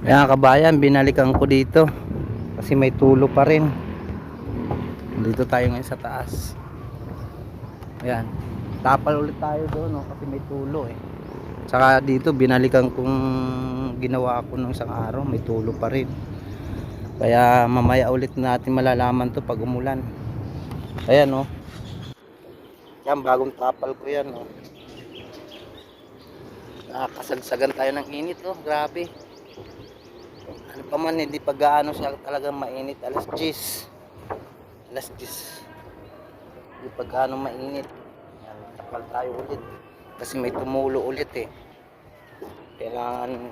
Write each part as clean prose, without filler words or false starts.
Ayan kabayan, binalikan ko dito kasi may tulo pa rin. Dito tayo ngayon sa taas. Ayan, tapal ulit tayo doon, no? Kasi may tulo eh. Saka dito binalikan kong ginawa ko nung isang araw, may tulo pa rin. Kaya mamaya ulit natin malalaman to pag umulan. Ayan, no? Yan, bagong tapal ko yan, no? Nakakasagsagan tayo ng init, oh, grabe. Ano pa man, hindi pa gaano siya talagang mainit. Alas 10. Alas 10. Hindi pa gaano mainit. Yan, tapal tayo ulit. Kasi may tumulo ulit eh. Kailangan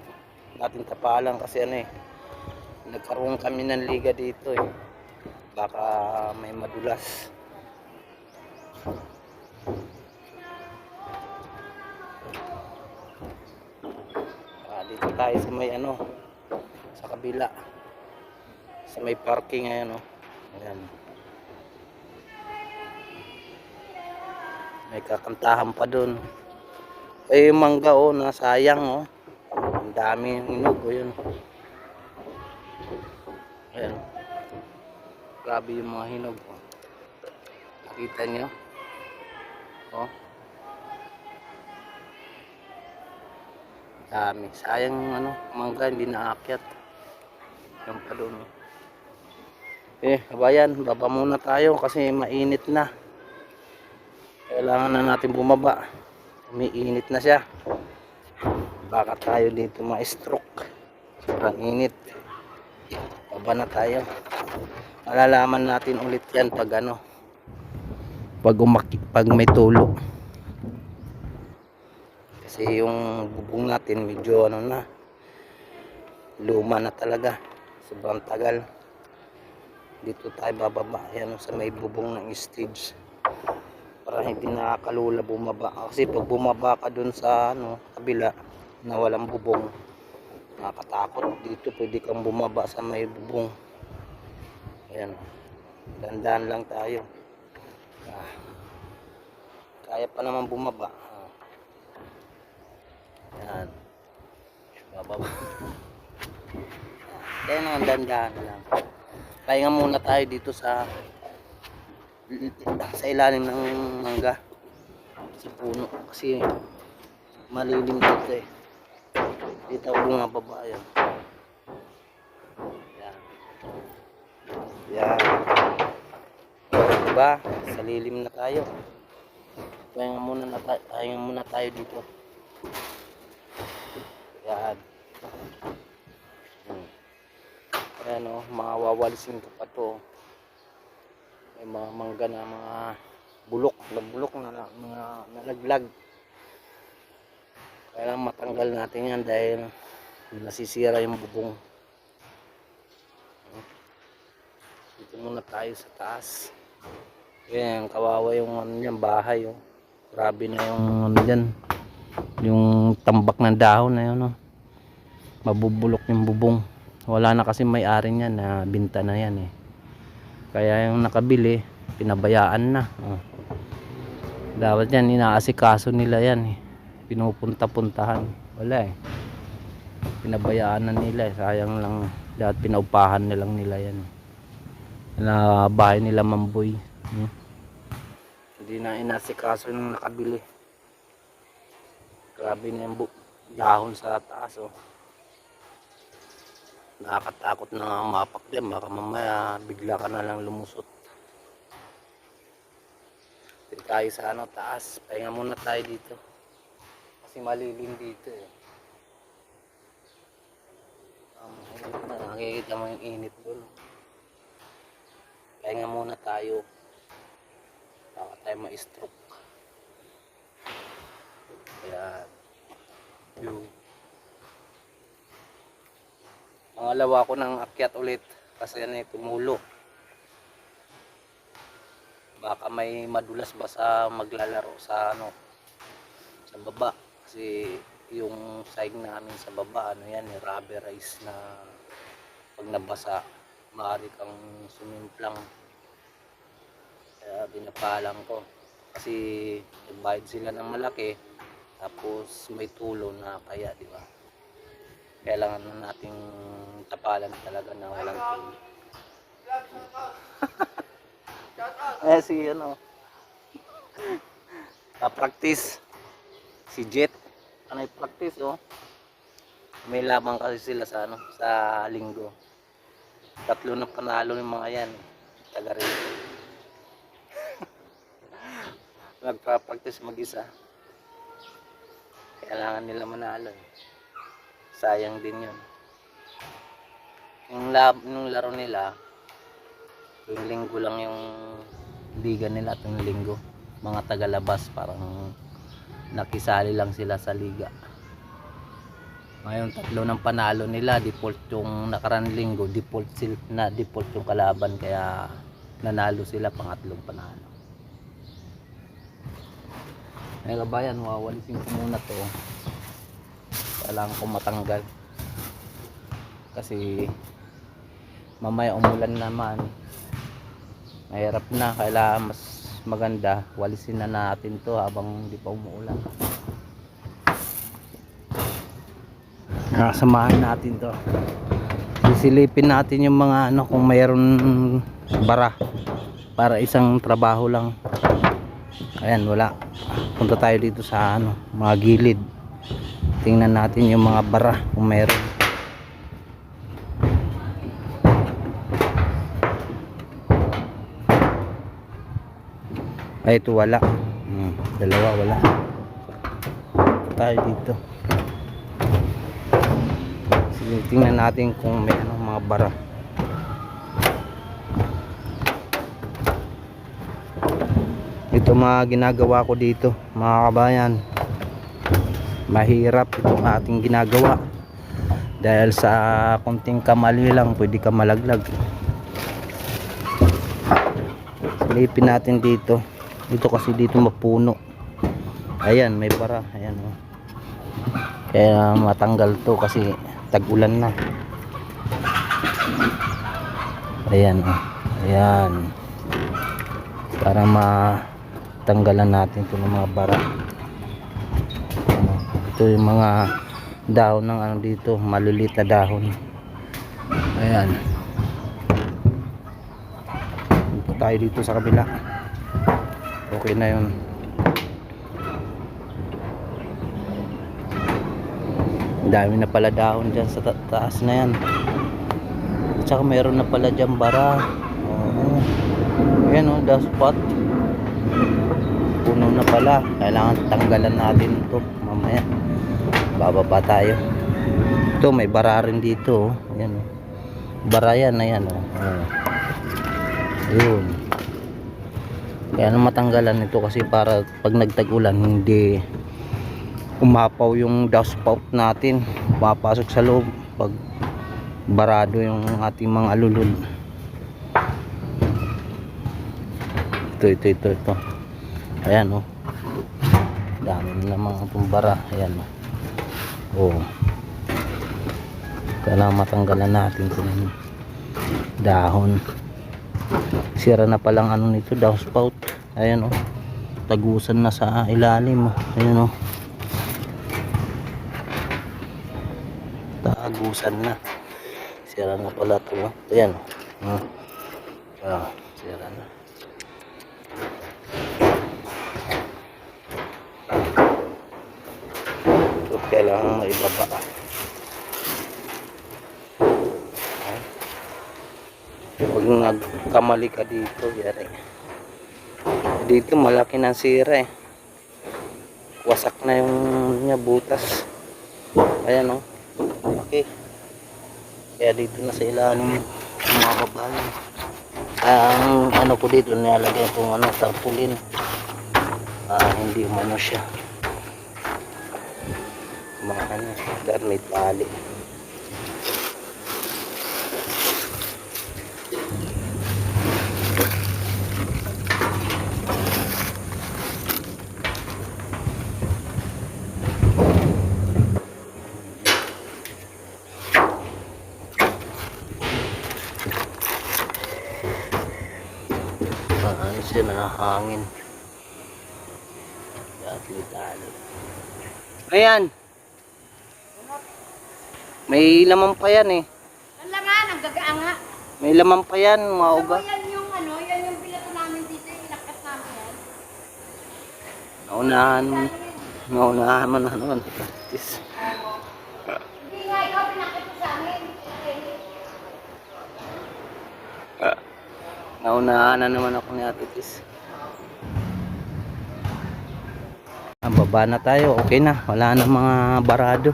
natin tapalan kasi ano eh. Nagkaroon kami ng liga dito eh. Baka may madulas. Dito tayo sa may ano, sa kabila. Sa may parking ayan oh. Ayan. May kakantahan pa dun. Eh yung mangga oh, nasayang oh. Ang dami yung hinog oh yun. Ayan. Grabe yung mga hinog oh. Nakita nyo? Oh. Dami. Sayang yung ano, mangga hindi naakyat. Yung pa dun oh. Eh, kabayan, baba muna tayo kasi mainit na. Kailangan na natin bumaba. Umiinit na siya. Baka tayo dito ma-stroke. Sobrang init. Baba na tayo. Malalaman natin ulit yan pag ano. Pag may tulo. Kasi yung bubong natin medyo ano na. Luma na talaga. Sobrang tagal. Dito tayo bababa. Yan sa may bubong ng stage. Para hindi nakakalula bumaba. Kasi pag bumaba ka dun sa ano, kabila na walang bubong, nakakatakot. Dito pwede kang bumaba sa may bubong. Ayan. Dandan lang tayo. Kaya pa naman bumaba. Ayan. Bababa. Kaya naman dandan lang. Pahinga muna tayo dito sa ilalim ng mangga. Sa puno. Kasi malilim dito eh. Dito ako bumababa yan. Yan. Yan. Diba? Sa lilim na tayo. Pahinga muna tayo dito. Yan. Ayan o, mawawalisin ko pa to. May mga mangga na mga bulok na mga nalaglag. Kailangan matanggal natin yan dahil nasisira yung bubong. Dito muna tayo sa taas. Ayan, kawawa yung ano yan, bahay oh. Grabe na yung ano dyan. Yung tambak ng dahon na yun oh. Mabubulok yung bubong. Wala na kasi may-ari niyan na binta na yan eh. Kaya yung nakabili, pinabayaan na oh. Dapat yan, inaasikaso nila yan eh. Pinupunta-puntahan. Wala eh. Pinabayaan na nila eh. Sayang lang. Dapat pinaupahan na lang nila yan. Na bahay nila Mamboy. Hindi na inasikaso nung nakabili. Grabe na yung dahon sa taas oh. Nakakatakot na nga mapak din. Baka mamaya bigla ka na lang lumusot. Dito tayo sa ano, taas. Pahinga muna tayo dito. Kasi malilim dito eh. Nakikita mo yung init doon. Pahinga muna tayo. Baka tayo ma-stroke. Kaya yung pangalawa ko ng akyat ulit kasi ano eh, tumulo. Baka may madulas ba sa maglalaro sa ano, sa baba. Kasi yung side namin sa baba ano yan, rubberized na pag nabasa maaari kang sumimplang. Kaya binapalang ko kasi nagbayad sila ng malaki tapos may tulo na kaya, di ba? Kailangan na nating tapalan talaga na walang tubig. Si ano, practice si Jet. Ano yung practice oh? May lamang kasi sila sa ano, sa linggo. 3 na panalo ng mga yan. Taga rito. Nagpa-practice mag-isa. Kailangan nila manalo. Sayang din yun. Yung laro nila, yung linggo lang yung liga nila at yung linggo. Mga tagalabas parang nakisali lang sila sa liga. Ngayon 3 ng panalo nila, default yung nakarang linggo, default yung kalaban, kaya nanalo sila, pangatlong panalo. Ay kabayan, wawalisin ko muna to. Kailangan ko matanggal kasi mamaya umulan naman, mahirap na. Kailangan mas maganda walisin na natin to habang hindi pa umuulan. Samahan natin to, sisilipin natin yung mga ano, kung mayroon bara para isang trabaho lang. Ayan, wala. Punta tayo dito sa ano, mga gilid, tingnan natin yung mga bara kung mayroon. Ay, ito wala. Dalawa wala. Tayo dito. Sige, tingnan natin kung may ano, mga bara. Ito mga ginagawa ko dito, mga kabayan. Mahirap itong ating ginagawa dahil sa konting kamali lang pwede ka malaglag. Silipin natin dito. Dito kasi dito mapuno. Ayan, may bara. Ayan oh. Kaya matanggal to kasi tag-ulan na. Ayan oh. Ayan. Para matanggalan natin ito ng mga bara. Ito yung mga dahon ng ano dito, maliliit na dahon. Ayan. Punta tayo dito sa kabila. Okay na yun. Dami na pala dahon dyan sa taas na yan. At saka meron na pala dyan bara. Ayan o, the spot. Puno na pala. Kailangan tanggalan natin ito mamaya. Bababa tayo. Ito may bara rin dito. Ayan o. Bara yan. Ayan o. Ayun. Kaya na matanggalan ito kasi para pag nagtag-ulan hindi umapaw yung downspout natin, mapasok sa loob pag barado yung ating mga alulod. Ito. Ayan o. Dami na mga itong bara. Ayan o. Kailangan matanggalan natin itong dahon. Sira na palang ano nito, downspout. Ayan o. Tagusan na sa ilalim o. Ayan o. Tagusan na. Sira na pala ito. Ayan o. Sira na. Ito kailangan maibaba. Pag nagkamali ka dito, yari. Dito malaki ng sira eh. Wasak na yung niya, butas. Ayan o. Okay. Kaya dito na sa ilalim mga kabayan. Ang ano ko dito, nilalagay kong ano, tarpaulin. Hindi umano siya. Mga ano, dahil may tali. Ano siya, nakahangin. Tali. Ayan. May laman pa yan eh. Ang laman, ang gagaanga. May laman pa yan, mga Alam mo, ugat. yan yung ano, yan yung pilato namin dito, yung inakas namin yan. Naunahan mo na naman. Tis. Hindi nga, ikaw pinakita sa amin. Naunahan na naman ako ni Ate Tis. Baba na tayo, okay na. Wala na mga barado.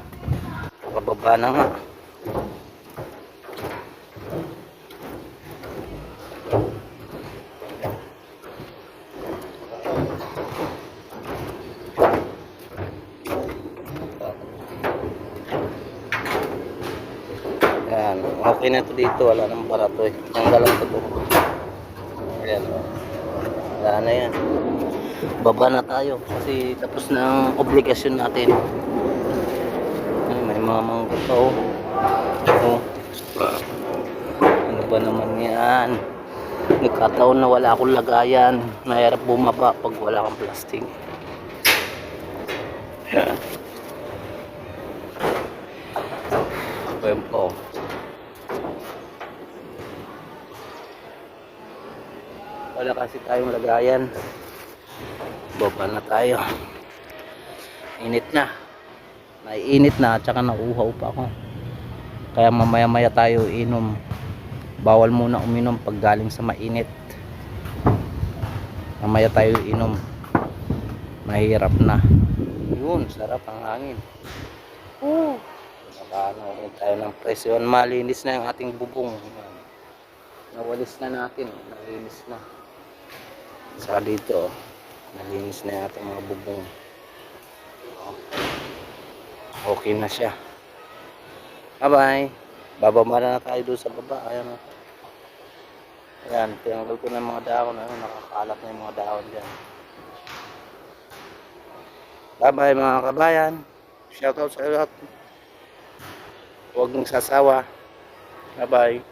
Nakababa na nga. Ayan, okay na to dito. Wala nang barato eh. Tanggalan ko to. Ayan. Wala na yan. Baba na tayo kasi tapos na ang obligasyon natin. Ay, may mga mangga pa oh. Oh. Ano ba naman yan? Nagkataon na wala akong lagayan. Mahirap bumaba pag wala kang plastic. Ayan po. Wala kasi tayong lagayan. Baba na tayo. Init na. Naiinit na at saka nauuhaw pa ako. Kaya mamaya maya tayo inom. Bawal muna uminom pag galing sa mainit. Mamaya tayo inom. Mahirap na. Yun, sarap ang hangin. Nakano rin tayo ng presyon. Malinis na yung ating bubong. Nawalis na natin. Nalinis na. Saka dito nalinis na yung ating mga bubong. Okay na siya. Bye bye. Bababa na tayo doon sa baba. Ayan o. Ayan, tinanggal ko na yung mga dahon. Ayan, nakakalat na yung mga dahon dyan. Bye bye mga kabayan. Shout out sa lahat. Huwag mong sasawa. Bye bye.